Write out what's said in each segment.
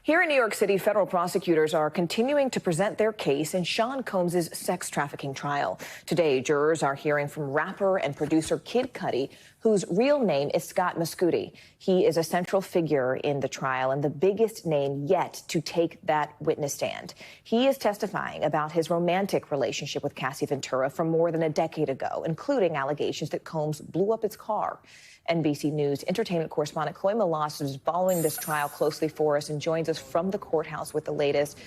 Here in New York City, federal prosecutors are continuing to present their case in Sean Combs' sex trafficking trial. Today, jurors are hearing from rapper and producer Kid Cudi, whose real name is Scott Mescudi. He is a central figure in the trial and the biggest name yet to take that witness stand. He is testifying about his romantic relationship with Cassie Ventura from more than a decade ago, including allegations that Combs blew up his car. NBC News entertainment correspondent Chloe Melas is following this trial closely for us and joins us from the courthouse with the latest.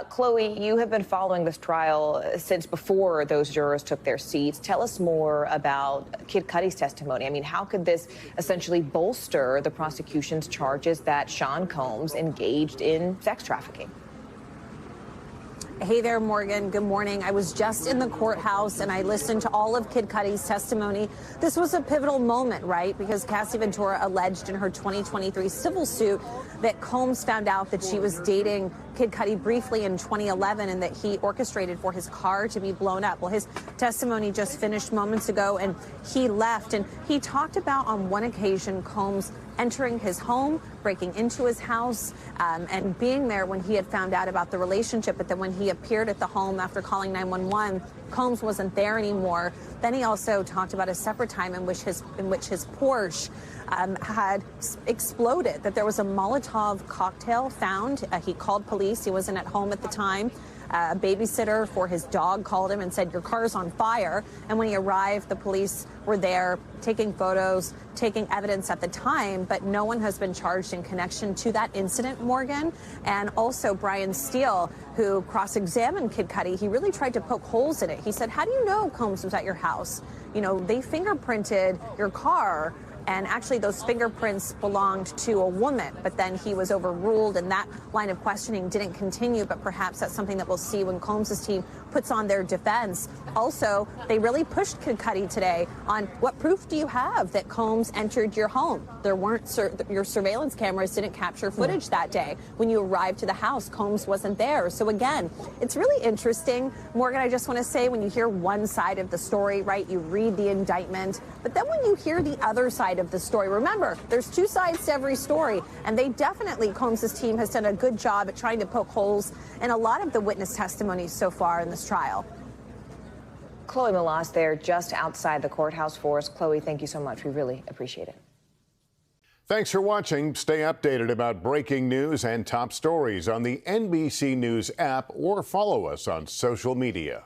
Chloe, you have been following this trial since before those jurors took their seats. Tell us more about Kid Cudi's testimony. I mean, how could this essentially bolster the prosecution's charges that Sean Combs engaged in sex trafficking? Hey there, Morgan. Good morning. I was just in the courthouse and I listened to all of Kid Cudi's testimony. This was a pivotal moment, right? Because Cassie Ventura alleged in her 2023 civil suit that Combs found out that she was dating Kid Cudi briefly in 2011 and that he orchestrated for his car to be blown up. Well, his testimony just finished moments ago and he left, and he talked about on one occasion Combs entering his home, breaking into his house, and being there when he had found out about the relationship. But then when he appeared at the home after calling 911, Combs wasn't there anymore. Then he also talked about a separate time in which his Porsche had exploded, that there was a Molotov cocktail found. He called police. He wasn't at home at the time. A babysitter for his dog called him and said, "Your car's on fire." And when he arrived, the police were there taking photos, taking evidence at the time, but no one has been charged in connection to that incident, Morgan. And also Brian Steele, who cross-examined Kid Cudi, he really tried to poke holes in it. He said, "How do you know Combs was at your house? You know, they fingerprinted your car." And actually, those fingerprints belonged to a woman, but then he was overruled, and that line of questioning didn't continue. But perhaps that's something that we'll see when Combs' team puts on their defense. Also, they really pushed Kid Cudi today on what proof do you have that Combs entered your home? There weren't your surveillance cameras didn't capture footage that day. When you arrived to the house, Combs wasn't there. So again, it's really interesting. Morgan, I just want to say, when you hear one side of the story, right, you read the indictment, but then when you hear the other side of the story, remember, there's two sides to every story, and they definitely, Combs' team has done a good job at trying to poke holes in a lot of the witness testimonies so far in this trial. Chloe Melas there just outside the courthouse for us. Chloe, thank you so much. We really appreciate it. Thanks for watching. Stay updated about breaking news and top stories on the NBC News app or follow us on social media.